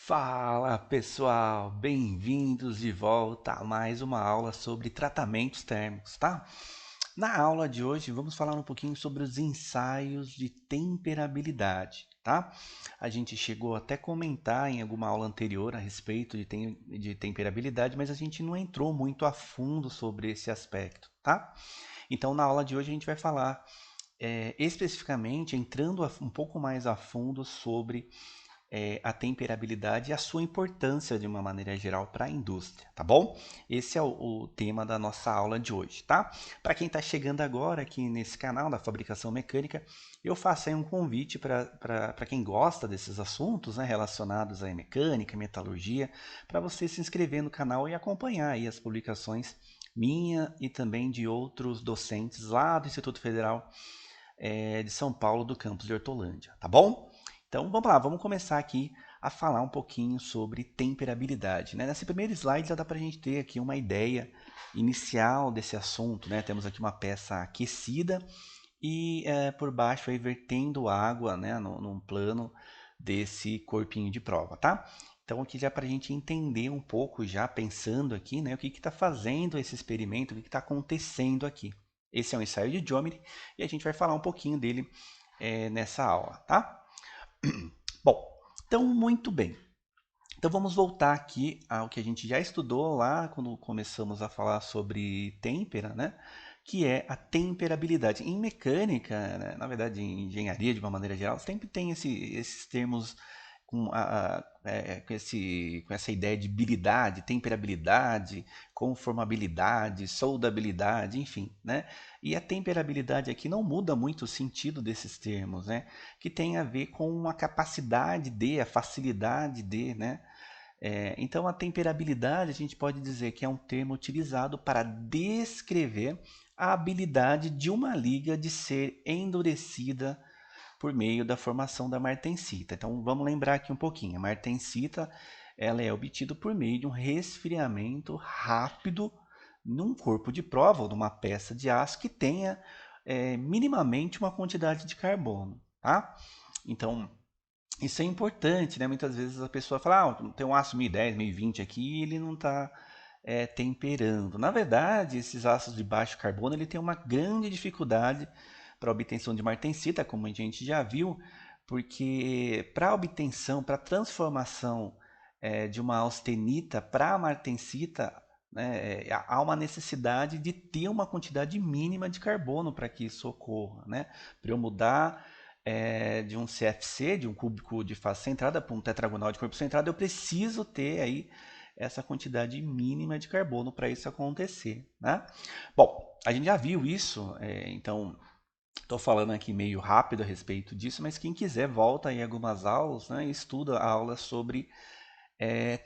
Fala pessoal, bem-vindos de volta a mais uma aula sobre tratamentos térmicos, tá? Na aula de hoje vamos falar um pouquinho sobre os ensaios de temperabilidade, tá? A gente chegou até a comentar em alguma aula anterior a respeito de temperabilidade, mas a gente não entrou muito a fundo sobre esse aspecto, tá? Então na aula de hoje a gente vai falar especificamente, entrando um pouco mais a fundo sobre a temperabilidade e a sua importância de uma maneira geral para a indústria, tá bom? Esse é o tema da nossa aula de hoje, tá? Para quem está chegando agora aqui nesse canal da fabricação mecânica, eu faço aí um convite para quem gosta desses assuntos, né, relacionados à mecânica, metalurgia, para você se inscrever no canal e acompanhar aí as publicações minha e também de outros docentes lá do Instituto Federal de São Paulo, do campus de Hortolândia, tá bom? Então vamos lá, vamos começar aqui a falar um pouquinho sobre temperabilidade. Né? Nesse primeiro slide já dá para a gente ter aqui uma ideia inicial desse assunto. Né? Temos aqui uma peça aquecida e por baixo aí vertendo água, né, num plano desse corpinho de prova, tá? Então aqui já para a gente entender um pouco, já pensando aqui, né, o que está fazendo esse experimento, o que está acontecendo aqui. Esse é um ensaio de Geometry e a gente vai falar um pouquinho dele nessa aula, tá? Bom, então muito bem. Então vamos voltar aqui ao que a gente já estudou lá quando começamos a falar sobre têmpera, né? Que é a temperabilidade. Em mecânica, né? Na verdade em engenharia de uma maneira geral, sempre tem esses termos com essa ideia de habilidade, temperabilidade, conformabilidade, soldabilidade, enfim, né? E a temperabilidade aqui não muda muito o sentido desses termos, né? Que tem a ver com a capacidade de, a facilidade de, né? Então, a temperabilidade a gente pode dizer que é um termo utilizado para descrever a habilidade de uma liga de ser endurecida por meio da formação da martensita. Então, vamos lembrar aqui um pouquinho. A martensita ela é obtida por meio de um resfriamento rápido num corpo de prova ou numa peça de aço que tenha minimamente uma quantidade de carbono. Tá? Então, isso é importante, né? Muitas vezes a pessoa fala, tem um aço 1010, 1020 aqui e ele não está temperando. Na verdade, esses ácidos de baixo carbono ele tem uma grande dificuldade para a obtenção de martensita, como a gente já viu, porque para a obtenção, para a transformação de uma austenita para a martensita, né, há uma necessidade de ter uma quantidade mínima de carbono para que isso ocorra. Né? Para eu mudar de um CFC, de um cúbico de face centrada, para um tetragonal de corpo centrado, eu preciso ter aí essa quantidade mínima de carbono para isso acontecer. Né? Bom, a gente já viu isso, então estou falando aqui meio rápido a respeito disso, mas quem quiser volta aí algumas aulas, né, e estuda a aula sobre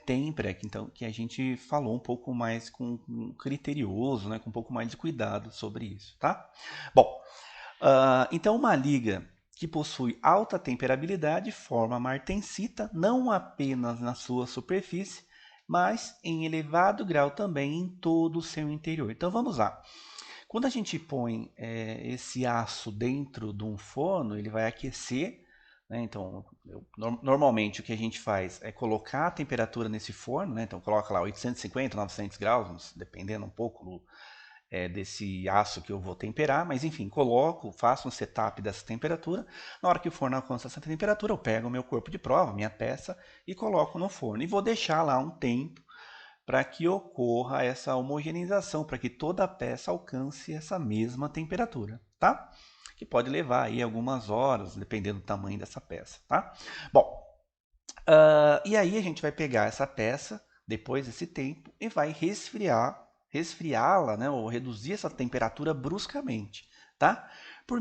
Temprec, então que a gente falou um pouco mais com criterioso, né, com um pouco mais de cuidado sobre isso, tá? Bom, então uma liga que possui alta temperabilidade forma martensita não apenas na sua superfície, mas em elevado grau também em todo o seu interior. Então vamos lá. Quando a gente põe esse aço dentro de um forno, ele vai aquecer. Né? Então, normalmente o que a gente faz é colocar a temperatura nesse forno. Né? Então, coloca lá 850, 900 graus, dependendo um pouco desse aço que eu vou temperar. Mas, enfim, coloco, faço um setup dessa temperatura. Na hora que o forno alcança essa temperatura, eu pego o meu corpo de prova, minha peça, e coloco no forno. E vou deixar lá um tempo para que ocorra essa homogeneização, para que toda a peça alcance essa mesma temperatura, tá? Que pode levar aí algumas horas, dependendo do tamanho dessa peça, tá? Bom, e aí a gente vai pegar essa peça, depois desse tempo, e vai resfriá-la, né, ou reduzir essa temperatura bruscamente, tá? Por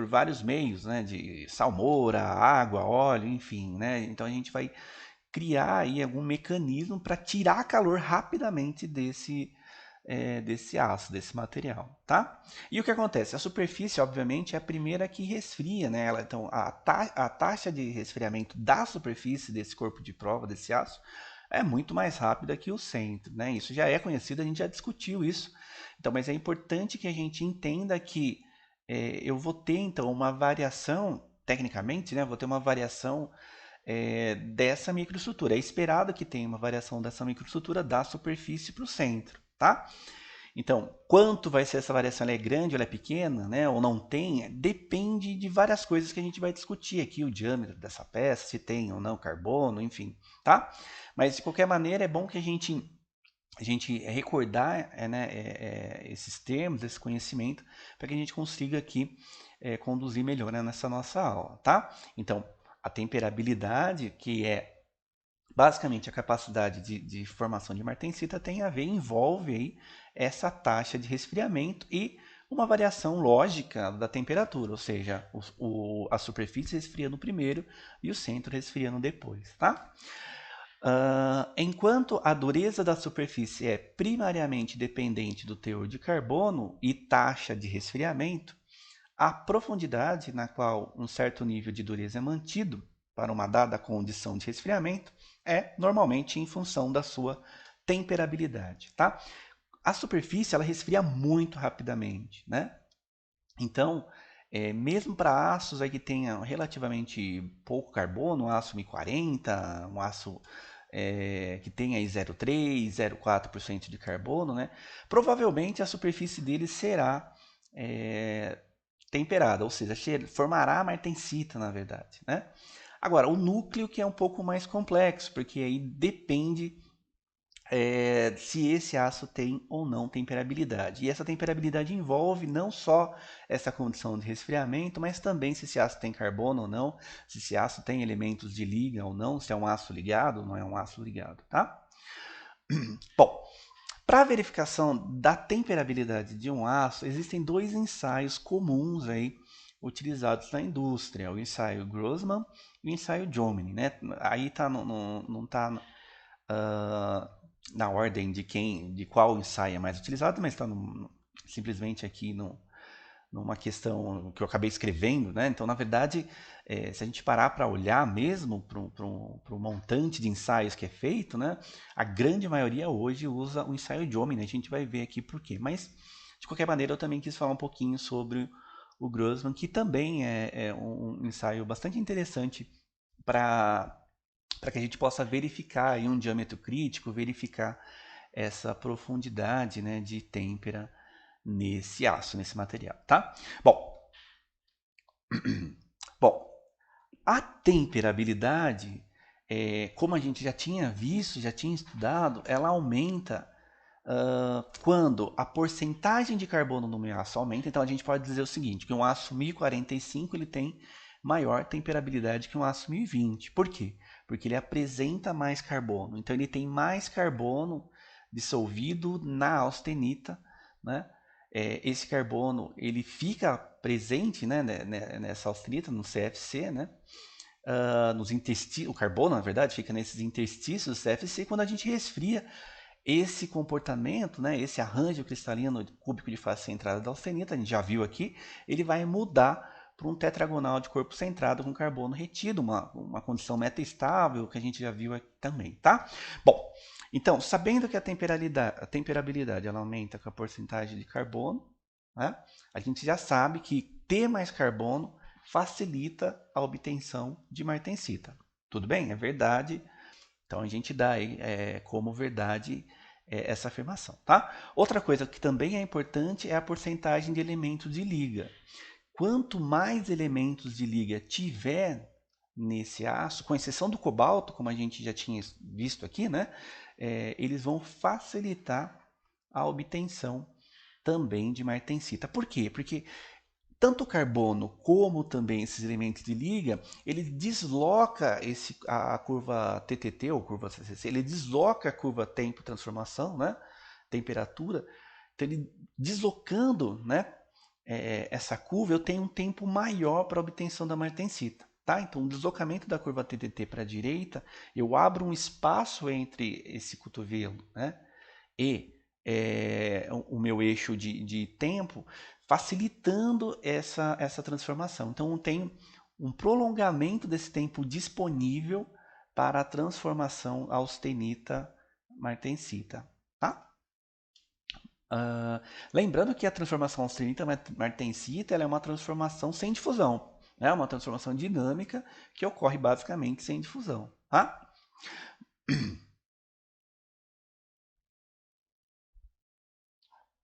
vários meios, né, de salmoura, água, óleo, enfim, né? Então a gente vai criar aí algum mecanismo para tirar calor rapidamente desse aço, desse material, tá? E o que acontece? A superfície, obviamente, é a primeira que resfria, né? Então, a taxa de resfriamento da superfície desse corpo de prova, desse aço, é muito mais rápida que o centro, né? Isso já é conhecido, a gente já discutiu isso. Então, mas é importante que a gente entenda que eu vou ter, então, uma variação, tecnicamente, né? Vou ter uma variação dessa microestrutura. É esperado que tenha uma variação dessa microestrutura da superfície para o centro, tá? Então, quanto vai ser essa variação? Ela é grande, ela é pequena, né? Ou não tem? Depende de várias coisas que a gente vai discutir aqui, o diâmetro dessa peça, se tem ou não carbono, enfim, tá? Mas de qualquer maneira é bom que a gente recordar né, esses termos, esse conhecimento, para que a gente consiga aqui conduzir melhor né, nessa nossa aula, tá? Então, a temperabilidade, que é basicamente a capacidade de formação de martensita, tem a ver, envolve aí essa taxa de resfriamento e uma variação lógica da temperatura, ou seja, a superfície resfriando primeiro e o centro resfriando depois, tá? Enquanto a dureza da superfície é primariamente dependente do teor de carbono e taxa de resfriamento, a profundidade na qual um certo nível de dureza é mantido para uma dada condição de resfriamento é normalmente em função da sua temperabilidade, tá? A superfície ela resfria muito rapidamente, né? Então, mesmo para aços aí que tenham relativamente pouco carbono, um aço 1040, um aço que tenha aí 0,3, 0,4% de carbono, né? Provavelmente a superfície dele será temperada, ou seja, formará martensita, na verdade, né? Agora, o núcleo que é um pouco mais complexo, porque aí depende se esse aço tem ou não temperabilidade. E essa temperabilidade envolve não só essa condição de resfriamento, mas também se esse aço tem carbono ou não, se esse aço tem elementos de liga ou não, se é um aço ligado ou não é um aço ligado, tá? Bom, para a verificação da temperabilidade de um aço, existem dois ensaios comuns aí utilizados na indústria, o ensaio Grossman e o ensaio Jominy, né? Aí tá não está na ordem de qual ensaio é mais utilizado, mas está simplesmente aqui numa questão que eu acabei escrevendo, né? Então, na verdade, se a gente parar para olhar mesmo para o montante de ensaios que é feito, né? A grande maioria hoje usa o ensaio de homem, né? A gente vai ver aqui por quê. Mas, de qualquer maneira, eu também quis falar um pouquinho sobre o Grossman, que também é um ensaio bastante interessante para que a gente possa verificar aí um diâmetro crítico, verificar essa profundidade né, de têmpera nesse aço, nesse material, tá? Bom, a temperabilidade, como a gente já tinha visto, já tinha estudado, ela aumenta quando a porcentagem de carbono no meio aço aumenta. Então a gente pode dizer o seguinte, que um aço 1045 ele tem maior temperabilidade que um aço 1020. Por quê? Porque ele apresenta mais carbono. Então ele tem mais carbono dissolvido na austenita, né? Esse carbono ele fica presente né, nessa austenita, no CFC, né? Nos intestinos, o carbono, na verdade, fica nesses interstícios do CFC. Quando a gente resfria, esse comportamento, né, esse arranjo cristalino cúbico de face centrada da austenita, a gente já viu aqui, ele vai mudar para um tetragonal de corpo centrado com carbono retido, uma condição metaestável que a gente já viu aqui também, tá? Bom, então, sabendo que a temperabilidade ela aumenta com a porcentagem de carbono, né, a gente já sabe que ter mais carbono facilita a obtenção de martensita. Tudo bem? É verdade. Então a gente dá aí como verdade essa afirmação, tá? Outra coisa que também é importante é a porcentagem de elementos de liga. Quanto mais elementos de liga tiver nesse aço, com exceção do cobalto, como a gente já tinha visto aqui, né? Eles vão facilitar a obtenção também de martensita. Por quê? Porque tanto o carbono como também esses elementos de liga, ele desloca a curva TTT ou curva CCC, ele desloca a curva tempo-transformação, né? Temperatura. Então, ele deslocando né, essa curva, eu tenho um tempo maior para a obtenção da martensita. Tá? Então, o deslocamento da curva TTT para a direita, eu abro um espaço entre esse cotovelo né, e o meu eixo de tempo, facilitando essa transformação. Então, eu tenho um prolongamento desse tempo disponível para a transformação austenita-martensita. Tá? Lembrando que a transformação austenita-martensita é uma transformação sem difusão. É uma transformação dinâmica que ocorre basicamente sem difusão, tá?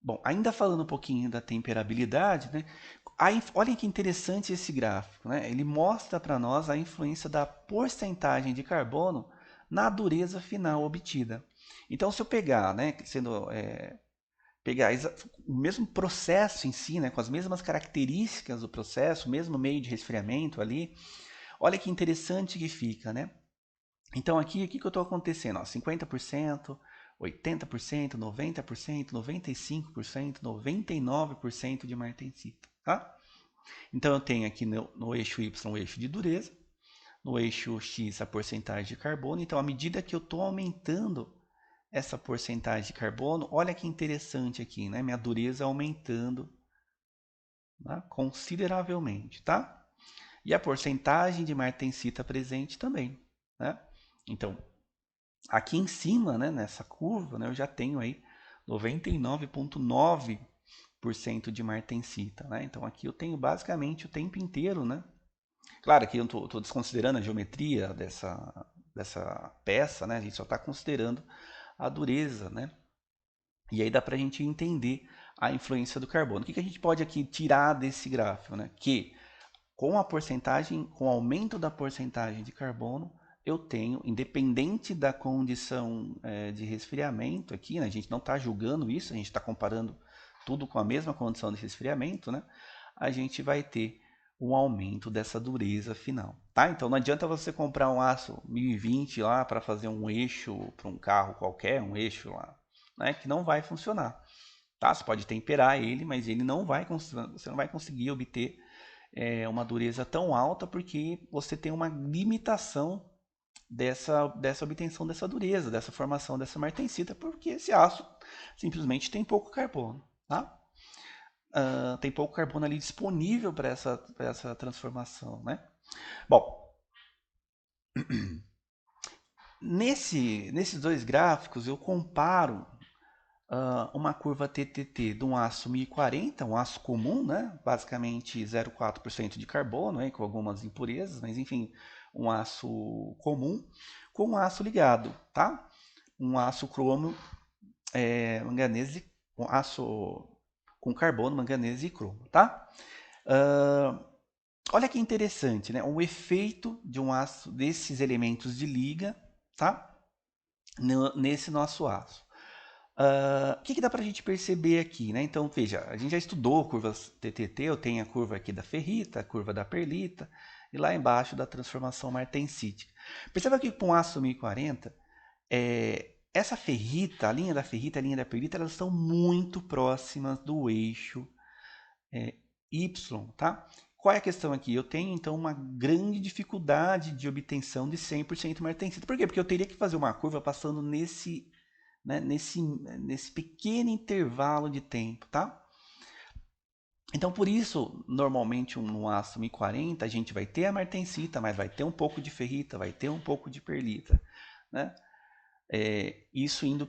Bom, ainda falando um pouquinho da temperabilidade, né? Olha que interessante esse gráfico, né? Ele mostra para nós a influência da porcentagem de carbono na dureza final obtida. Então, se eu pegar, né, pegar o mesmo processo em si, né, com as mesmas características do processo, o mesmo meio de resfriamento ali, olha que interessante que fica, né? Então aqui, o que eu estou acontecendo? Ó, 50%, 80%, 90%, 95%, 99% de martensita, tá? Então eu tenho aqui no eixo Y o eixo de dureza, no eixo X a porcentagem de carbono. Então à medida que eu estou aumentando essa porcentagem de carbono, olha que interessante aqui, né? Minha dureza aumentando, tá? Consideravelmente, tá? E a porcentagem de martensita presente também, né? Então, aqui em cima, né, nessa curva, né, eu já tenho aí 99,9% de martensita, né? Então aqui eu tenho basicamente o tempo inteiro, né? Claro que eu estou desconsiderando a geometria dessa peça, né? A gente só está considerando a dureza, né? E aí dá para a gente entender a influência do carbono. O que a gente pode aqui tirar desse gráfico, né? Que com a porcentagem, com o aumento da porcentagem de carbono, eu tenho, independente da condição de resfriamento aqui, né? A gente não está julgando isso, a gente está comparando tudo com a mesma condição de resfriamento, né? A gente vai ter um aumento dessa dureza final, tá? Então não adianta você comprar um aço 1020 lá para fazer um eixo para um carro qualquer, um eixo lá, né? Que não vai funcionar, tá? Você pode temperar ele, mas ele não vai, você não vai conseguir obter uma dureza tão alta porque você tem uma limitação dessa obtenção dessa dureza, dessa formação dessa martensita, porque esse aço simplesmente tem pouco carbono, tá? Tem pouco carbono ali disponível para essa transformação, né? Bom, nesses dois gráficos eu comparo uma curva TTT de um aço 1040, um aço comum, né? Basicamente 0,4% de carbono, né? Com algumas impurezas, mas enfim, um aço comum, com um aço ligado, tá? Um aço cromo, manganese, um aço com carbono, manganese e cromo, tá? Uh, olha que interessante, né? O efeito de um aço desses elementos de liga, tá? Nesse nosso aço. O que dá para a gente perceber aqui, né? Então, veja, a gente já estudou curvas TTT, eu tenho a curva aqui da ferrita, a curva da perlita, e lá embaixo da transformação martensítica. Perceba que com o aço 1040, essa ferrita, a linha da ferrita e a linha da perlita, elas estão muito próximas do eixo Y, tá? Qual é a questão aqui? Eu tenho, então, uma grande dificuldade de obtenção de 100% martensita. Por quê? Porque eu teria que fazer uma curva passando nesse pequeno intervalo de tempo, tá? Então, por isso, normalmente no aço 1040 a gente vai ter a martensita, mas vai ter um pouco de ferrita, vai ter um pouco de perlita, né? Isso indo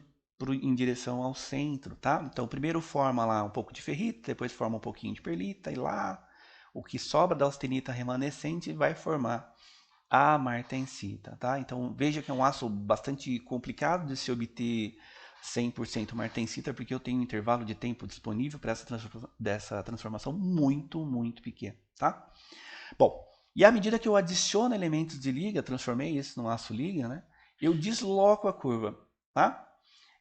em direção ao centro, tá? Então, primeiro forma lá um pouco de ferrita, depois forma um pouquinho de perlita, e lá o que sobra da austenita remanescente vai formar a martensita, tá? Então veja que é um aço bastante complicado de se obter 100% martensita, porque eu tenho um intervalo de tempo disponível para dessa transformação muito, muito pequeno, tá? Bom, e à medida que eu adiciono elementos de liga, transformei isso num aço liga, né? Eu desloco a curva, tá?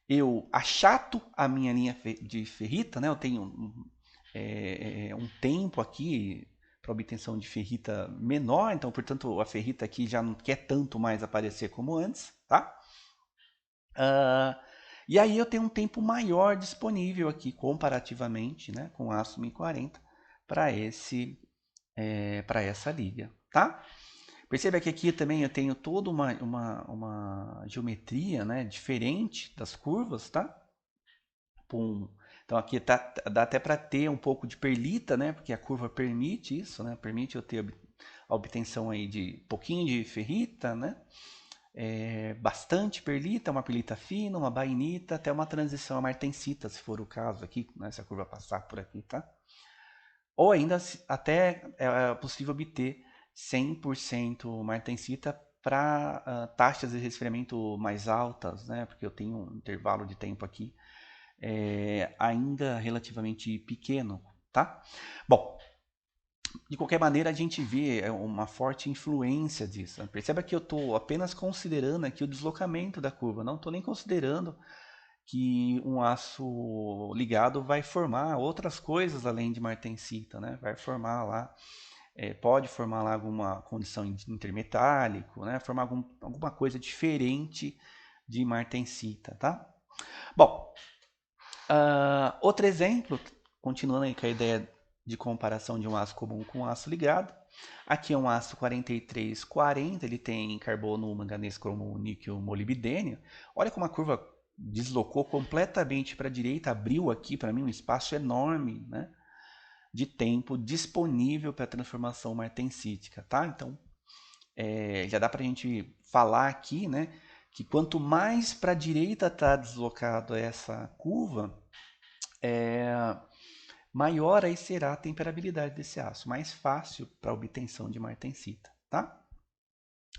Eu achato a minha linha de ferrita, né? Eu tenho um tempo aqui para obtenção de ferrita menor, então, portanto, a ferrita aqui já não quer tanto mais aparecer como antes, tá? E aí eu tenho um tempo maior disponível aqui, comparativamente, né, com o aço 1040, para essa liga, tá? Perceba que aqui também eu tenho toda uma geometria, né, diferente das curvas, tá? Pum. Então aqui dá até para ter um pouco de perlita, né? Porque a curva permite isso, né? Permite eu ter a obtenção aí de pouquinho de ferrita, né? Bastante perlita, uma perlita fina, uma bainita, até uma transição a martensita, se for o caso aqui, né? Se a curva passar por aqui, tá? ou ainda até é possível obter 100% martensita para taxas de resfriamento mais altas, né? Porque eu tenho um intervalo de tempo aqui ainda relativamente pequeno, tá? Bom, de qualquer maneira a gente vê uma forte influência disso. Perceba que eu estou apenas considerando aqui o deslocamento da curva, não estou nem considerando que um aço ligado vai formar outras coisas além de martensita, né? Vai formar lá, pode formar lá alguma condição intermetálico, né? Formar alguma coisa diferente de martensita, tá? Bom, outro exemplo, continuando aí com a ideia de comparação de um aço comum com um aço ligado. Aqui é um aço 4340, ele tem carbono, manganês, cromo, níquel, molibdênio. Olha como a curva deslocou completamente para a direita, abriu aqui para mim um espaço enorme, né, de tempo disponível para a transformação martensítica, tá? Então, já dá para a gente falar aqui, né, que quanto mais para a direita está deslocado essa curva, maior aí será a temperabilidade desse aço, mais fácil para a obtenção de martensita, tá?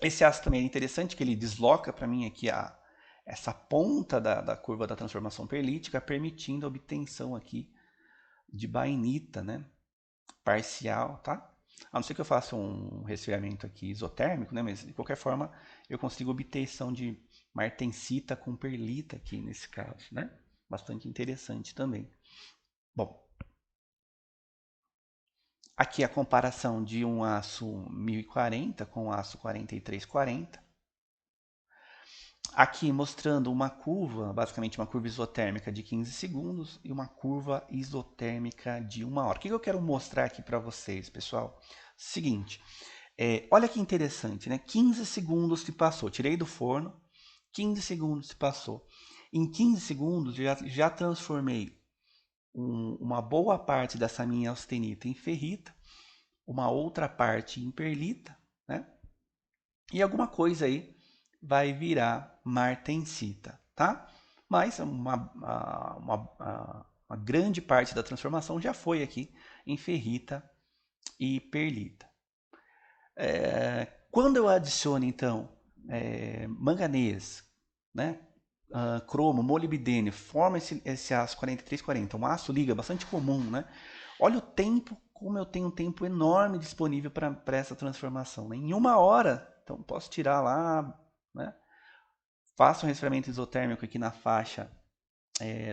Esse aço também é interessante que ele desloca para mim aqui essa ponta da curva da transformação perlítica, permitindo a obtenção aqui de bainita, né? Parcial, tá? A não ser que eu faça um resfriamento aqui isotérmico, né? Mas de qualquer forma eu consigo obtenção de martensita com perlita aqui nesse caso, né? Bastante interessante também. Bom, aqui a comparação de um aço 1040 com o aço 4340. Aqui mostrando uma curva, basicamente uma curva isotérmica de 15 segundos e uma curva isotérmica de 1 hora. O que eu quero mostrar aqui para vocês, pessoal? Seguinte, olha que interessante, né? 15 segundos se passou, tirei do forno, 15 segundos se passou. Em 15 segundos já transformei uma boa parte dessa minha austenita em ferrita, uma outra parte em perlita, né? E alguma coisa aí vai virar martensita, tá? Mas uma grande parte da transformação já foi aqui em ferrita e perlita. Quando eu adiciono, então, manganês, né? Cromo, molibdênio, forma esse aço 4340, um aço liga bastante comum, né? Olha o tempo, como eu tenho um tempo enorme disponível para essa transformação, né? Em 1 hora, então posso tirar lá, né? Faço um resfriamento isotérmico aqui na faixa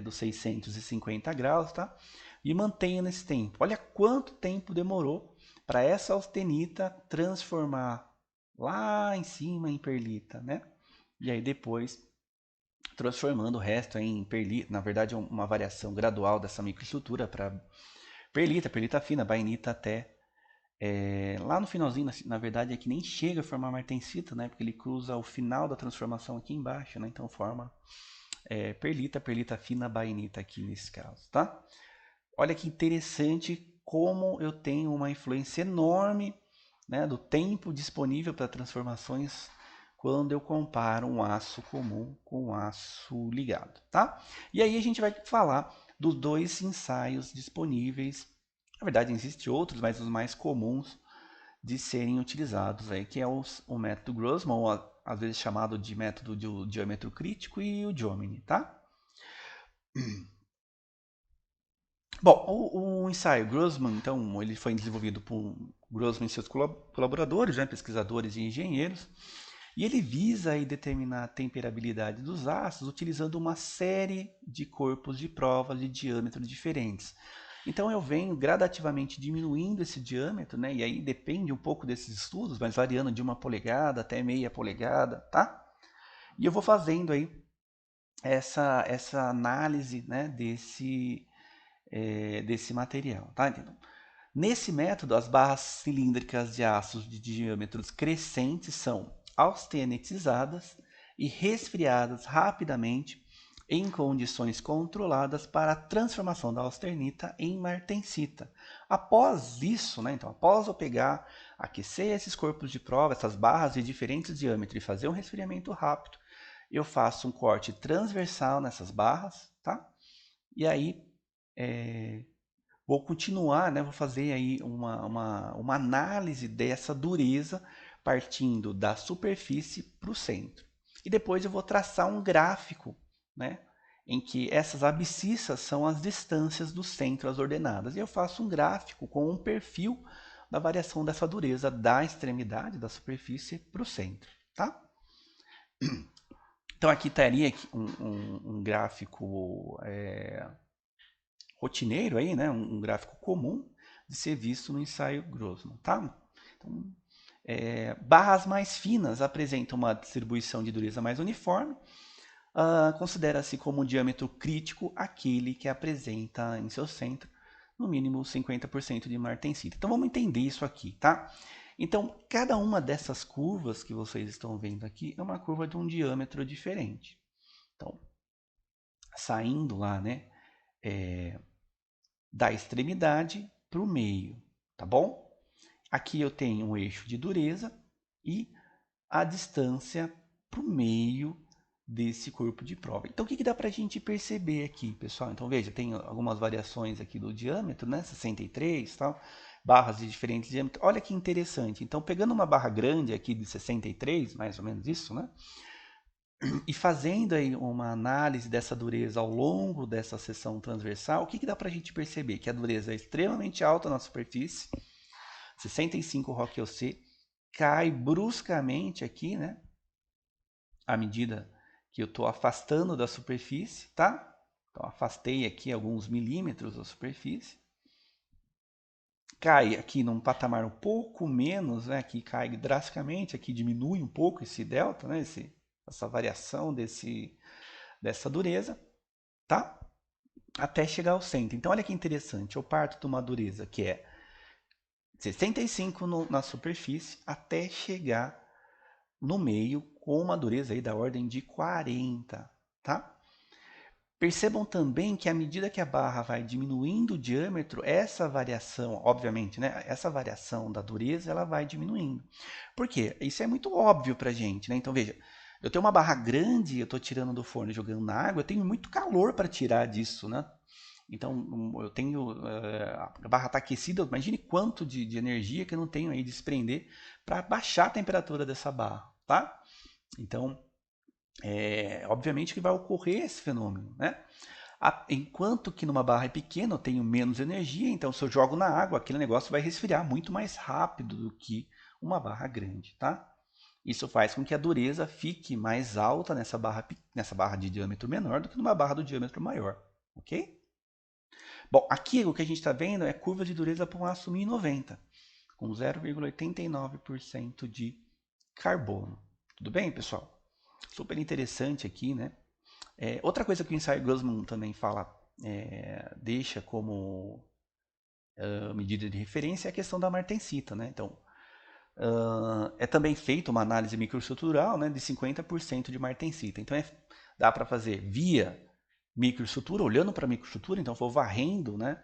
dos 650 graus, tá? E mantenho nesse tempo. Olha quanto tempo demorou para essa austenita transformar lá em cima em perlita, né? E aí depois transformando o resto em perlita. Na verdade, é uma variação gradual dessa microestrutura para perlita, perlita fina, bainita até lá no finalzinho, na verdade, é que nem chega a formar martensita, né? Porque ele cruza o final da transformação aqui embaixo, né? Então forma perlita, perlita fina, bainita aqui nesse caso, tá? Olha que interessante como eu tenho uma influência enorme, né, do tempo disponível para transformações quando eu comparo um aço comum com um aço ligado, tá? E aí a gente vai falar dos dois ensaios disponíveis. Na verdade, existem outros, mas os mais comuns de serem utilizados aí, que é o método Grossman, ou às vezes chamado de método de diâmetro crítico, e o Jomini, tá? Bom, o ensaio Grossman, então, ele foi desenvolvido por Grossman e seus colaboradores, né, pesquisadores e engenheiros, e ele visa aí determinar a temperabilidade dos ácidos utilizando uma série de corpos de provas de diâmetros diferentes. Então eu venho gradativamente diminuindo esse diâmetro, né, e aí depende um pouco desses estudos, mas variando de 1 polegada até meia polegada, tá? E eu vou fazendo aí essa análise, né, desse material, tá? Então, nesse método, as barras cilíndricas de aços de diâmetros crescentes são austenitizadas e resfriadas rapidamente em condições controladas para a transformação da austenita em martensita. Após isso, né, então, após eu pegar, aquecer esses corpos de prova, essas barras de diferentes diâmetros e fazer um resfriamento rápido, eu faço um corte transversal nessas barras, tá? E aí vou continuar, né, vou fazer aí uma análise dessa dureza partindo da superfície para o centro. E depois eu vou traçar um gráfico, né, em que essas abscissas são as distâncias do centro às ordenadas. E eu faço um gráfico com um perfil da variação dessa dureza da extremidade da superfície para o centro. Tá? Então aqui estaria um gráfico rotineiro aí, né? Um gráfico comum de ser visto no ensaio Grossman, tá? Então, barras mais finas apresentam uma distribuição de dureza mais uniforme. Considera-se como um diâmetro crítico aquele que apresenta em seu centro no mínimo 50% de martensita. Então vamos entender isso aqui, tá? Então, cada uma dessas curvas que vocês estão vendo aqui é uma curva de um diâmetro diferente. Então, saindo lá, né, da extremidade para o meio, tá bom? Aqui eu tenho um eixo de dureza e a distância para o meio desse corpo de prova. Então, o que dá para a gente perceber aqui, pessoal? Então, veja, tem algumas variações aqui do diâmetro, né? 63, tal, barras de diferentes diâmetros. Olha que interessante. Então, pegando uma barra grande aqui de 63, mais ou menos isso, né? E fazendo aí uma análise dessa dureza ao longo dessa seção transversal, o que dá para a gente perceber? Que a dureza é extremamente alta na superfície, 65 ROC-OC, cai bruscamente aqui, né? À medida que eu estou afastando da superfície, tá? Então, afastei aqui alguns milímetros da superfície. Cai aqui num patamar um pouco menos, né? Aqui cai drasticamente, aqui diminui um pouco esse delta, né? Essa variação dessa dureza, tá? Até chegar ao centro. Então, olha que interessante. Eu parto de uma dureza que é 65 na superfície até chegar no meio com uma dureza aí da ordem de 40, tá? Percebam também que à medida que a barra vai diminuindo o diâmetro, essa variação, obviamente, né, essa variação da dureza, ela vai diminuindo. Por quê? Isso é muito óbvio pra gente, né? Então veja, eu tenho uma barra grande, eu estou tirando do forno e jogando na água, eu tenho muito calor para tirar disso, né? Então eu tenho a barra está aquecida, imagine quanto de energia que eu não tenho aí de desprender para baixar a temperatura dessa barra, tá? Então obviamente que vai ocorrer esse fenômeno, né? Enquanto que numa barra pequena eu tenho menos energia, então se eu jogo na água, aquele negócio vai resfriar muito mais rápido do que uma barra grande, tá? Isso faz com que a dureza fique mais alta nessa barra de diâmetro menor do que numa barra do diâmetro maior, ok? Bom, aqui o que a gente está vendo é curva de dureza para um aço 1090, com 0,89% de carbono. Tudo bem, pessoal? Super interessante aqui, né? Outra coisa que o ensaio Grossman também fala, deixa como medida de referência é a questão da martensita, né? Então, é também feita uma análise microestrutural, né, de 50% de martensita. Então, dá para fazer via microestrutura, olhando para a microestrutura, então vou varrendo, né?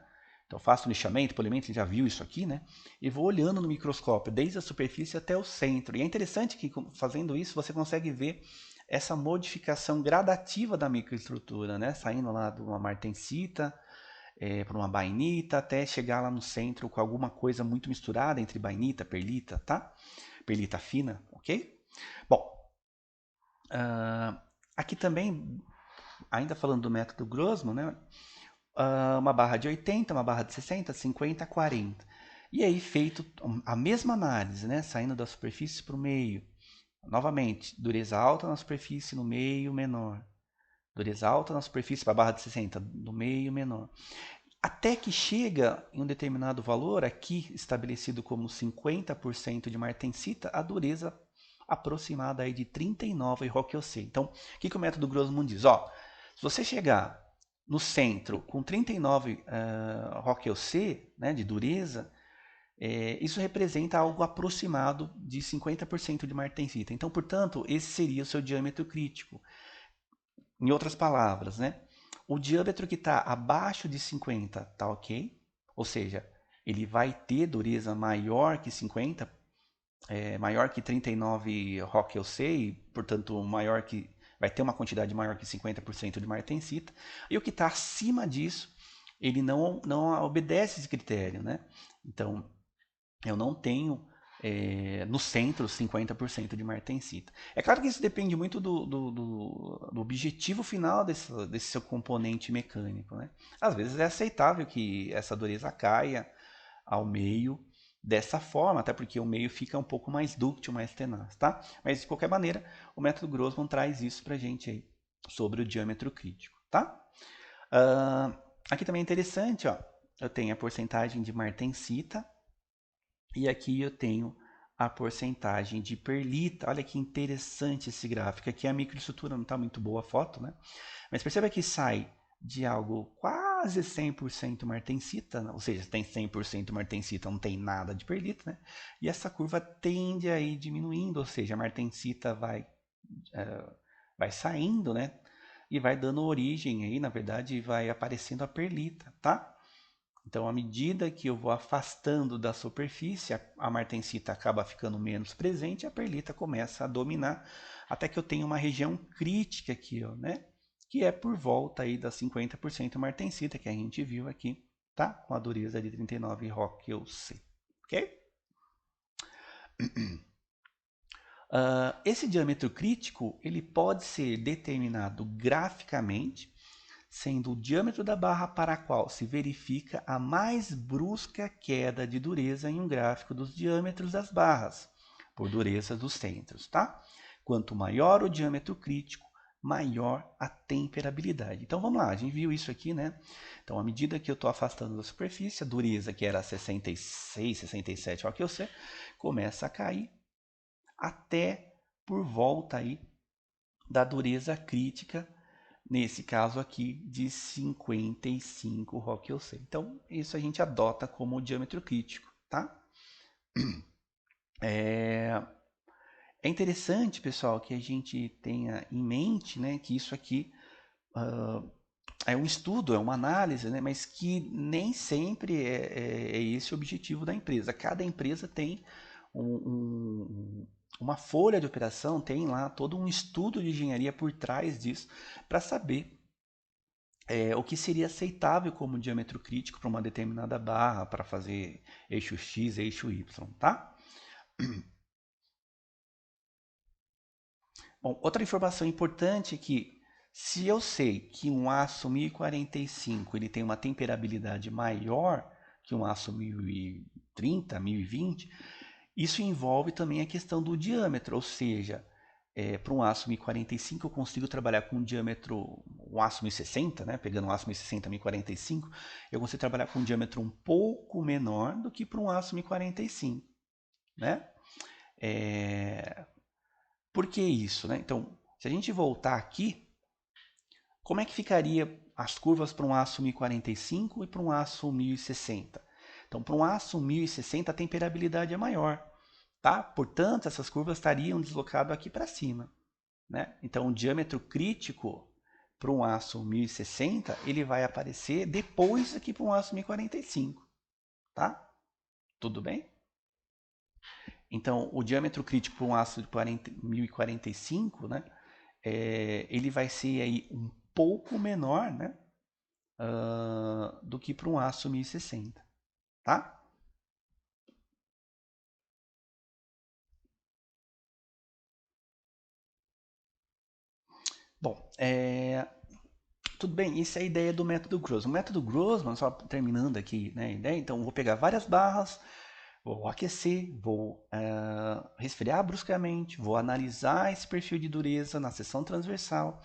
Então faço lixamento, polimento, você já viu isso aqui, né? E vou olhando no microscópio, desde a superfície até o centro. E é interessante que fazendo isso você consegue ver essa modificação gradativa da microestrutura, né? Saindo lá de uma martensita para uma bainita, até chegar lá no centro com alguma coisa muito misturada entre bainita, perlita, tá? Perlita fina, ok? Bom, aqui também, ainda falando do método Grossman, né? Uma barra de 80, uma barra de 60, 50, 40. E aí feito a mesma análise, né? Saindo da superfície para o meio. Novamente, dureza alta na superfície, no meio, menor. Dureza alta na superfície para a barra de 60, no meio, menor. Até que chega em um determinado valor, aqui estabelecido como 50% de martensita, a dureza aproximada aí de 39 ROC-OC. Então, o que o método Grossman diz? Se você chegar no centro com 39 ROC-OC, né, de dureza, isso representa algo aproximado de 50% de martensita. Então, portanto, esse seria o seu diâmetro crítico. Em outras palavras, né? O diâmetro que está abaixo de 50 está ok, ou seja, ele vai ter dureza maior que 50, maior que 39 ROC eu sei, portanto vai ter uma quantidade maior que 50% de martensita. E o que está acima disso, ele não obedece esse critério, né? Então, eu não tenho no centro 50% de martensita. É claro que isso depende muito do objetivo final desse seu componente mecânico, né? Às vezes é aceitável que essa dureza caia ao meio dessa forma, até porque o meio fica um pouco mais dúctil, mais tenaz, tá? Mas de qualquer maneira, o método Grossman traz isso pra gente aí, sobre o diâmetro crítico, tá? Aqui também é interessante, ó, eu tenho a porcentagem de martensita e aqui eu tenho a porcentagem de perlita. Olha que interessante esse gráfico. Aqui a microestrutura não está muito boa a foto, né? Mas perceba que sai de algo quase 100% martensita, ou seja, tem 100% martensita, não tem nada de perlita, né? E essa curva tende a ir diminuindo, ou seja, a martensita vai saindo, né? E vai dando origem aí, na verdade, vai aparecendo a perlita, tá? Então, à medida que eu vou afastando da superfície, a martensita acaba ficando menos presente e a perlita começa a dominar, até que eu tenho uma região crítica aqui, ó, né? Que é por volta aí das 50% martensita, que a gente viu aqui, tá? Com a dureza de 39 Rockwell C, ok? Esse diâmetro crítico, ele pode ser determinado graficamente, sendo o diâmetro da barra para a qual se verifica a mais brusca queda de dureza em um gráfico dos diâmetros das barras, por dureza dos centros, tá? Quanto maior o diâmetro crítico, maior a temperabilidade. Então vamos lá, a gente viu isso aqui, né? Então, à medida que eu estou afastando da superfície, a dureza que era 66, 67, ó, que eu sei, começa a cair até por volta aí da dureza crítica, nesse caso aqui, de 55 Rockwell C. Então, isso a gente adota como diâmetro crítico, tá? É interessante, pessoal, que a gente tenha em mente, né, que isso aqui é um estudo, é uma análise, né, mas que nem sempre é esse o objetivo da empresa. Cada empresa tem uma folha de operação, tem lá todo um estudo de engenharia por trás disso, para saber o que seria aceitável como diâmetro crítico para uma determinada barra, para fazer eixo X, eixo Y, tá? Bom, outra informação importante é que se eu sei que um aço 1045 ele tem uma temperabilidade maior que um aço 1030, 1020, isso envolve também a questão do diâmetro, ou seja, para um aço 1045 eu consigo trabalhar com um diâmetro, um aço 1060, né? Pegando um aço 1060, 1045, eu consigo trabalhar com um diâmetro um pouco menor do que para um aço 1045, né? Por que isso, né? Então, se a gente voltar aqui, como é que ficaria as curvas para um aço 1045 e para um aço 1060? Então, para um aço 1060 a temperabilidade é maior, tá? Portanto, essas curvas estariam deslocadas aqui para cima, né? Então, o diâmetro crítico para um aço 1060 ele vai aparecer depois aqui para um aço 1045, tá? Tudo bem? Então, o diâmetro crítico para um aço de 1045, né? Ele vai ser aí um pouco menor, né? Do que para um aço 1060, tá? Bom, tudo bem, isso é a ideia do método Grossman. O método Grossman, só terminando aqui, né, a ideia, então eu vou pegar várias barras, vou aquecer, vou resfriar bruscamente, vou analisar esse perfil de dureza na seção transversal.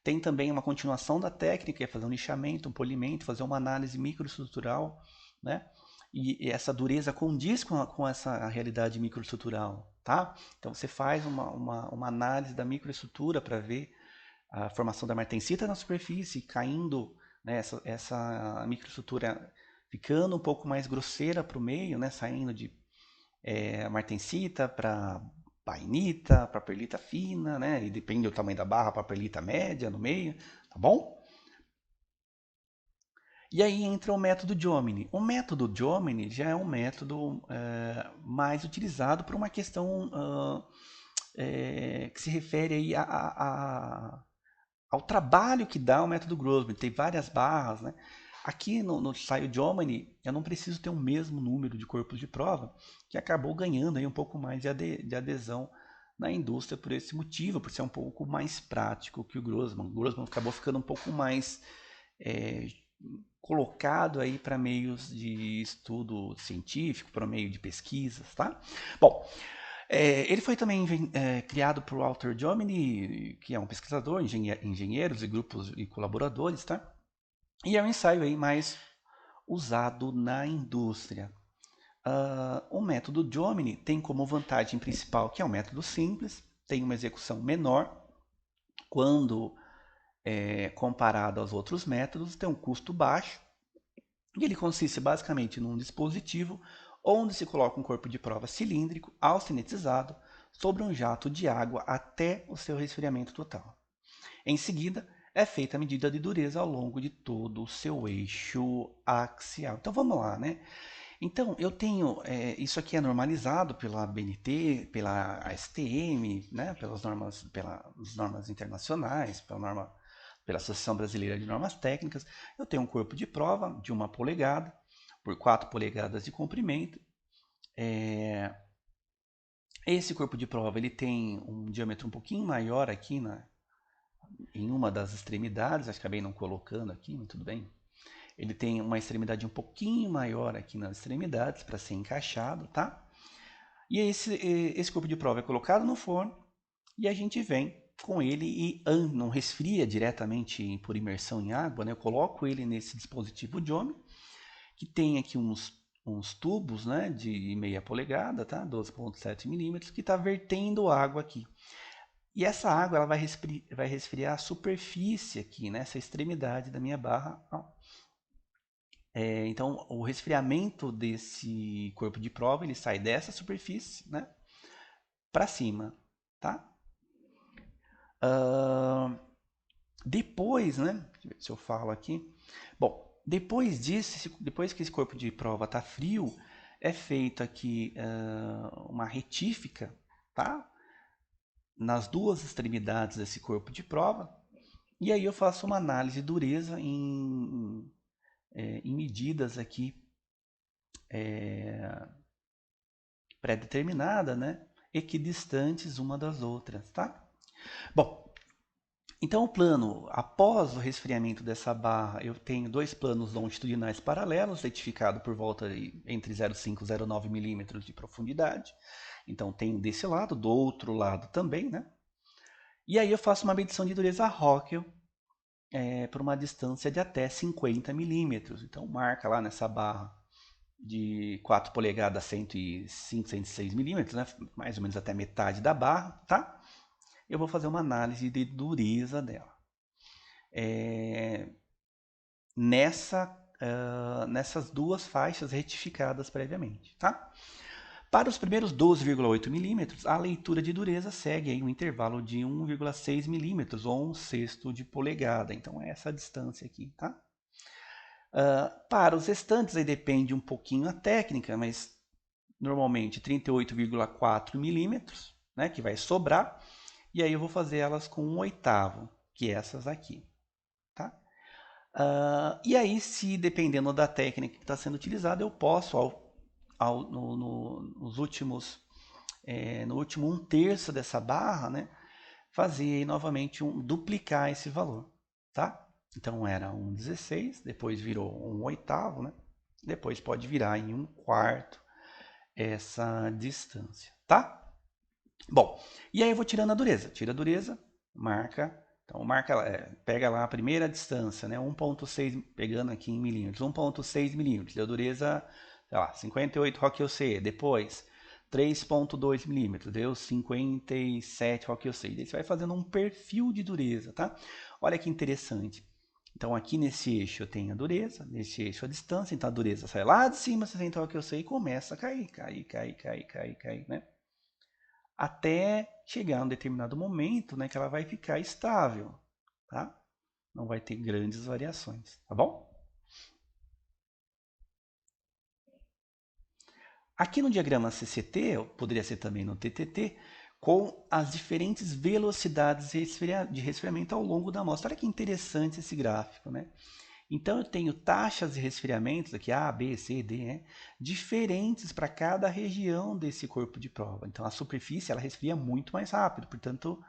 Tem também uma continuação da técnica, é fazer um lixamento, um polimento, fazer uma análise microestrutural, né? E essa dureza condiz com essa realidade microestrutural, tá? Então você faz uma análise da microestrutura para ver a formação da martensita na superfície, caindo, né, essa microestrutura ficando um pouco mais grosseira para o meio, né, saindo de martensita para bainita, para perlita fina, né, e depende do tamanho da barra para perlita média no meio, tá bom? E aí entra o método Jomini. O método Jomini já é um método mais utilizado para uma questão que se refere aí ao trabalho que dá o método Grossman. Tem várias barras, né? Aqui no Sciodiomany, eu não preciso ter o mesmo número de corpos de prova, que acabou ganhando aí um pouco mais de adesão na indústria por esse motivo, por ser um pouco mais prático que o Grossman. O Grossman acabou ficando um pouco mais é, colocado aí para meios de estudo científico, para meio de pesquisas, tá? Bom, ele foi também criado por Walter Jomini, que é um pesquisador, engenheiros e grupos e colaboradores, tá? E é um ensaio aí mais usado na indústria. O método Jomini tem como vantagem principal que é um método simples, tem uma execução menor quando comparado aos outros métodos, tem um custo baixo e ele consiste basicamente num dispositivo onde se coloca um corpo de prova cilíndrico alcinetizado sobre um jato de água até o seu resfriamento total. Em seguida, é feita a medida de dureza ao longo de todo o seu eixo axial. Então vamos lá, né? Então eu tenho isso aqui é normalizado pela BNT, pela ASTM, né? Pelas normas internacionais, pela Associação Brasileira de Normas Técnicas. Eu tenho um corpo de prova de 1 polegada por 4 polegadas de comprimento. Esse corpo de prova ele tem um diâmetro um pouquinho maior aqui em uma das extremidades, acho que acabei não colocando aqui, mas tudo bem. Ele tem uma extremidade um pouquinho maior aqui nas extremidades para ser encaixado, tá? E esse corpo de prova é colocado no forno e a gente vem com ele e não resfria diretamente por imersão em água, né? Eu coloco ele nesse dispositivo Jomi, que tem aqui uns tubos, né, de meia polegada, tá? 12,7 milímetros, que está vertendo água aqui. E essa água ela vai resfriar a superfície aqui, nessa extremidade da minha barra. Então, o resfriamento desse corpo de prova ele sai dessa superfície, né, para cima, tá? Depois, né, deixa eu ver se eu falo aqui. Bom, depois disso, depois que esse corpo de prova está frio, é feito aqui uma retífica, tá? Nas duas extremidades desse corpo de prova. E aí eu faço uma análise de dureza em medidas aqui pré-determinada, né? Equidistantes uma das outras, tá? Bom, então o plano, após o resfriamento dessa barra, eu tenho dois planos longitudinais paralelos, retificado por volta entre 0,5 e 0,9 milímetros de profundidade. Então tem desse lado, do outro lado também, né? E aí eu faço uma medição de dureza Rockwell por uma distância de até 50 milímetros. Então marca lá nessa barra de 4 polegadas, 105, 106 milímetros, né? Mais ou menos até metade da barra, tá? Eu vou fazer uma análise de dureza dela. Nessas duas faixas retificadas previamente, tá? Para os primeiros 12,8 milímetros, a leitura de dureza segue aí um intervalo de 1,6 milímetros ou 1/6 de polegada. Então é essa distância aqui, tá? Para os restantes aí depende um pouquinho a técnica, mas normalmente 38,4 milímetros, né, que vai sobrar. E aí eu vou fazer elas com 1/8, que é essas aqui, tá? E aí, se dependendo da técnica que está sendo utilizada, eu posso, nos últimos, no último 1/3 dessa barra, né, fazer novamente duplicar esse valor, tá? Então era 1/16, depois virou 1/8, né? Depois pode virar em 1/4 essa distância, tá? Bom, e aí eu vou tirando a dureza. Tira a dureza, marca. Então marca, pega lá a primeira distância, né? 1,6, pegando aqui em milímetros, 1,6 milímetros. Deu dureza, sei lá, 58 ROC-UC. Depois, 3,2 milímetros, deu 57 ROC-UC. Daí você vai fazendo um perfil de dureza, tá? Olha que interessante. Então aqui nesse eixo eu tenho a dureza, nesse eixo a distância. Então a dureza sai lá de cima, 60 ROC-UC, e começa a cair, né? Até chegar a um determinado momento, né, que ela vai ficar estável, tá? Não vai ter grandes variações, tá bom? Aqui no diagrama CCT, poderia ser também no TTT, com as diferentes velocidades de resfriamento ao longo da amostra. Olha que interessante esse gráfico, né? Então eu tenho taxas de resfriamentos aqui, A, B, C, D, né, diferentes para cada região desse corpo de prova. Então a superfície ela resfria muito mais rápido, portanto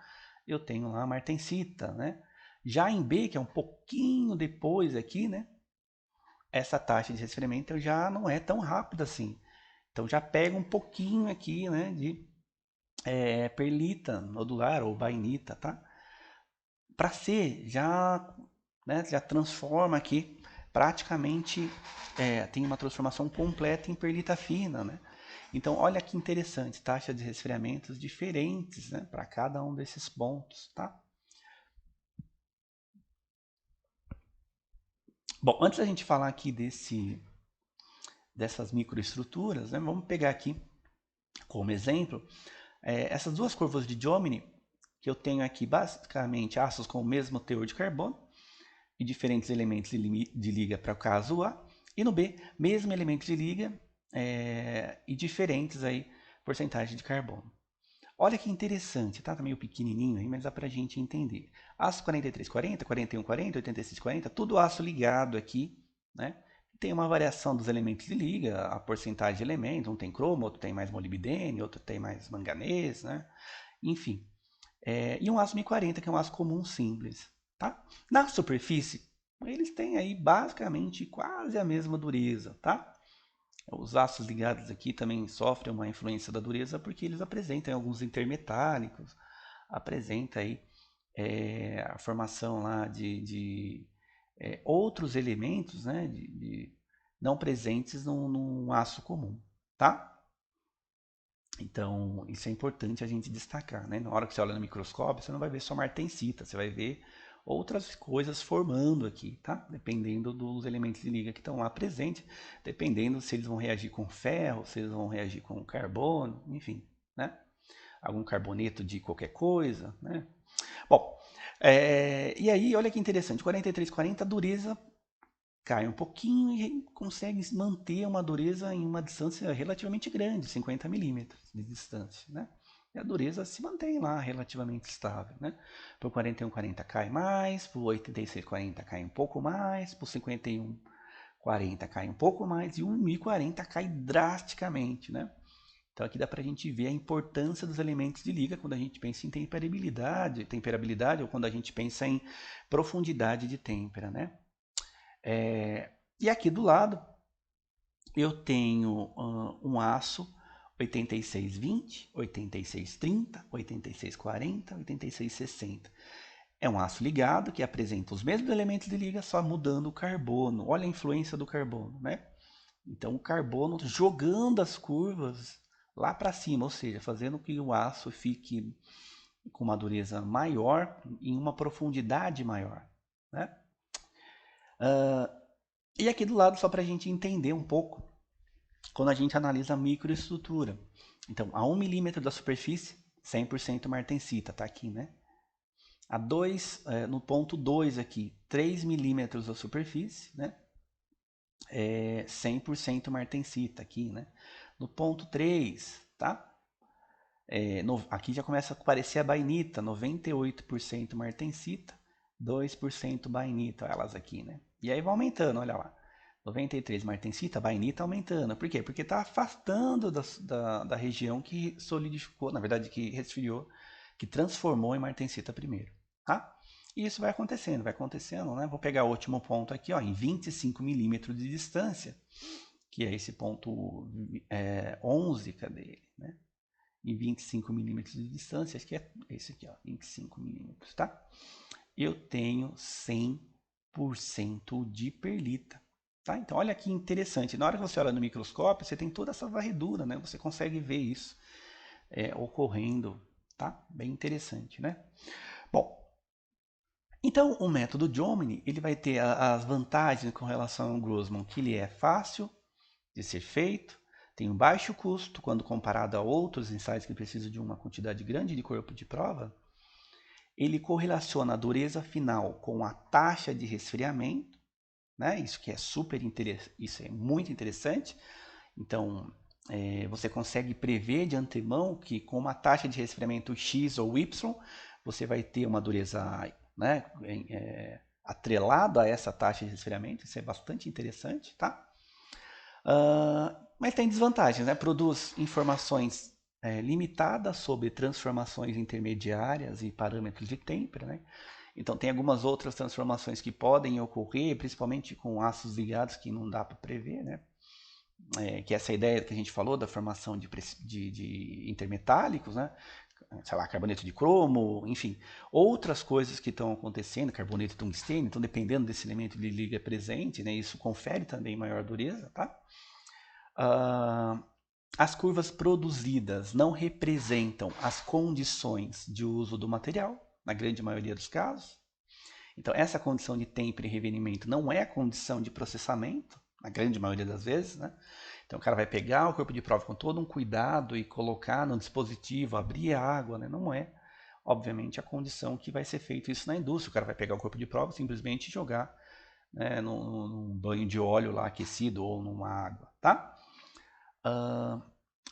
eu tenho lá a martensita, né? Já em B, que é um pouquinho depois aqui, né, essa taxa de resfriamento já não é tão rápida assim. Então já pega um pouquinho aqui, né, de perlita nodular ou bainita, tá? Para C, já, né, já transforma aqui, praticamente tem uma transformação completa em perlita fina, né? Então, olha que interessante, taxa de resfriamentos diferentes, né, para cada um desses pontos, tá? Bom, antes da gente falar aqui dessas microestruturas, né, vamos pegar aqui como exemplo essas duas curvas de Jomini, que eu tenho aqui basicamente aços com o mesmo teor de carbono e diferentes elementos de liga para o caso A, e no B, mesmo elemento de liga e diferentes aí porcentagem de carbono. Olha que interessante, tá? Tá meio pequenininho aí, mas dá pra gente entender. Aço 4340, 4140, 8640, tudo aço ligado aqui, né? Tem uma variação dos elementos de liga, a porcentagem de elementos, um tem cromo, outro tem mais molibdênio, outro tem mais manganês, né? Enfim. E um aço 1040, que é um aço comum simples, tá? Na superfície, eles têm aí basicamente quase a mesma dureza, tá? Os aços ligados aqui também sofrem uma influência da dureza porque eles apresentam alguns intermetálicos, apresenta aí a formação lá de outros elementos, né, não presentes num aço comum, tá? Então, isso é importante a gente destacar, né? Na hora que você olha no microscópio, você não vai ver só martensita, você vai ver outras coisas formando aqui, tá? Dependendo dos elementos de liga que estão lá presentes, dependendo se eles vão reagir com ferro, se eles vão reagir com carbono, enfim, né? Algum carboneto de qualquer coisa, né? Bom, e aí, olha que interessante, 4340, a dureza cai um pouquinho e consegue manter uma dureza em uma distância relativamente grande, 50 milímetros de distância, né? E a dureza se mantém lá relativamente estável, né? Para o 4140 cai mais, para o 8640 cai um pouco mais, para o 5140 cai um pouco mais e o 1040 cai drasticamente, né? Então aqui dá para a gente ver a importância dos elementos de liga quando a gente pensa em temperabilidade ou quando a gente pensa em profundidade de têmpera, né? E aqui do lado eu tenho um aço 8620, 8630, 8640, 8660. É um aço ligado que apresenta os mesmos elementos de liga, só mudando o carbono. Olha a influência do carbono, né? Então o carbono jogando as curvas lá para cima, ou seja, fazendo que o aço fique com uma dureza maior em uma profundidade maior, né? E aqui do lado, só para a gente entender um pouco, quando a gente analisa a microestrutura. Então, a 1 milímetro da superfície, 100% martensita, tá aqui, né? No ponto 2 aqui, 3 milímetros da superfície, né? 100% martensita aqui, né? No ponto 3, tá? Aqui já começa a aparecer a bainita, 98% martensita, 2% bainita, elas aqui, né? E aí vai aumentando, olha lá. 93 martensita, bainita aumentando. Por quê? Porque está afastando da região que solidificou, na verdade que resfriou, que transformou em martensita primeiro, tá? E isso vai acontecendo, né? Vou pegar o último ponto aqui, ó, em 25 milímetros de distância, que é esse ponto 11, cadê ele, né? Em 25 milímetros de distância, acho que é esse aqui, ó, 25 milímetros, tá? Eu tenho 100% de perlita. Tá? Então, olha que interessante. Na hora que você olha no microscópio, você tem toda essa varredura, né? Você consegue ver isso ocorrendo, tá? Bem interessante, né? Bom, então o método Jomini, ele vai ter as vantagens com relação ao Grossman, que ele é fácil de ser feito, tem um baixo custo quando comparado a outros ensaios que precisam de uma quantidade grande de corpo de prova. Ele correlaciona a dureza final com a taxa de resfriamento, né? Isso que é isso é muito interessante. Então, você consegue prever de antemão que com uma taxa de resfriamento X ou Y, você vai ter uma dureza, né, atrelado a essa taxa de resfriamento, isso é bastante interessante, tá? Mas tem desvantagens, né? Produz informações limitadas sobre transformações intermediárias e parâmetros de temperatura, né? Então tem algumas outras transformações que podem ocorrer, principalmente com ácidos ligados que não dá para prever, né? Que é essa ideia que a gente falou da formação de intermetálicos, né? Sei lá, carboneto de cromo, enfim, outras coisas que estão acontecendo, carboneto de tungstênio, então dependendo desse elemento de liga presente, né, isso confere também maior dureza, tá? As curvas produzidas não representam as condições de uso do material, na grande maioria dos casos. Então, essa condição de tempo e revenimento não é a condição de processamento, na grande maioria das vezes, né? Então, o cara vai pegar o corpo de prova com todo um cuidado e colocar no dispositivo, abrir a água, né? Não é, obviamente, a condição que vai ser feito isso na indústria. O cara vai pegar o corpo de prova e simplesmente jogar, né, num banho de óleo lá aquecido ou numa água, tá?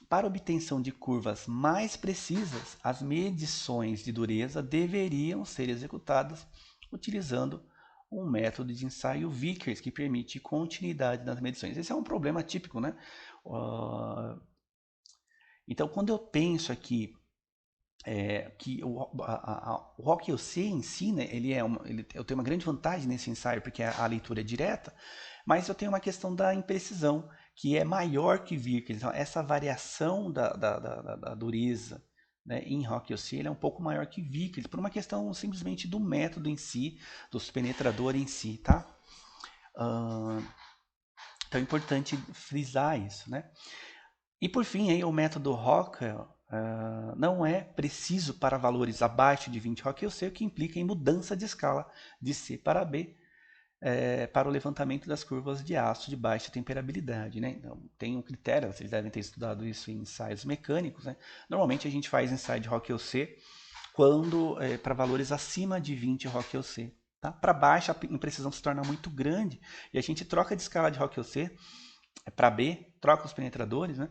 Para obtenção de curvas mais precisas, as medições de dureza deveriam ser executadas utilizando um método de ensaio Vickers que permite continuidade nas medições. Esse é um problema típico, né? Então, quando eu penso aqui que o Rock UC em si, né, eu tenho uma grande vantagem nesse ensaio porque a leitura é direta, mas eu tenho uma questão da imprecisão que é maior que Vickers. Então, essa variação da dureza, né, em Rock UC é um pouco maior que Vickers, por uma questão simplesmente do método em si, dos penetradores em si, tá? Então é importante frisar isso, né? E por fim, aí, o método Rockwell não é preciso para valores abaixo de 20 ROC-UC, o que implica em mudança de escala de C para B para o levantamento das curvas de aço de baixa temperabilidade, né? Então, tem um critério, vocês devem ter estudado isso em ensaios mecânicos, né? Normalmente a gente faz ensaio de ROC-UC quando para valores acima de 20 ROC-UC. Tá? Para baixo, a imprecisão se torna muito grande e a gente troca de escala de ROC-UC para B, troca os penetradores, né?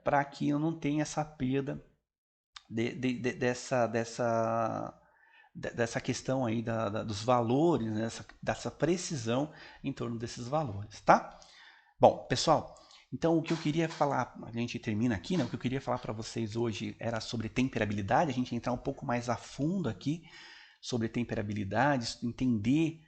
Para que eu não tenha essa perda dessa questão aí dos valores, né? dessa precisão em torno desses valores, tá? Bom, pessoal, então o que eu queria falar, a gente termina aqui, né? O que eu queria falar para vocês hoje era sobre temperabilidade, a gente entrar um pouco mais a fundo aqui sobre temperabilidade, entender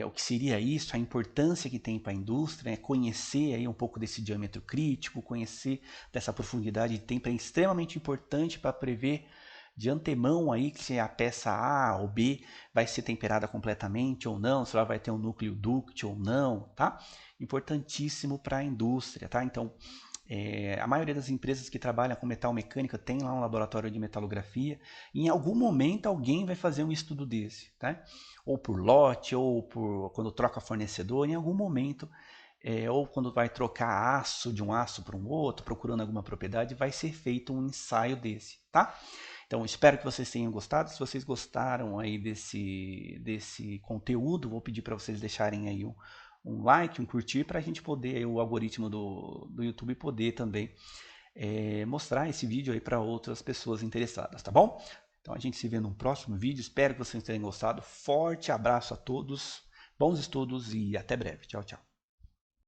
o que seria isso, a importância que tem para a indústria, conhecer aí um pouco desse diâmetro crítico, conhecer dessa profundidade de tempo é extremamente importante para prever de antemão aí que se a peça A ou B vai ser temperada completamente ou não, se ela vai ter um núcleo duct ou não, tá? Importantíssimo para a indústria, tá? Então, a maioria das empresas que trabalham com metal mecânica tem lá um laboratório de metalografia. E em algum momento alguém vai fazer um estudo desse, tá? Ou por lote, ou quando troca fornecedor, em algum momento, ou quando vai trocar aço de um aço para um outro, procurando alguma propriedade, vai ser feito um ensaio desse, tá? Então, espero que vocês tenham gostado. Se vocês gostaram aí desse conteúdo, vou pedir para vocês deixarem aí um like, um curtir, para a gente poder, o algoritmo do YouTube poder também mostrar esse vídeo aí para outras pessoas interessadas, tá bom? Então a gente se vê num próximo vídeo, espero que vocês tenham gostado. Forte abraço a todos, bons estudos e até breve. Tchau, tchau.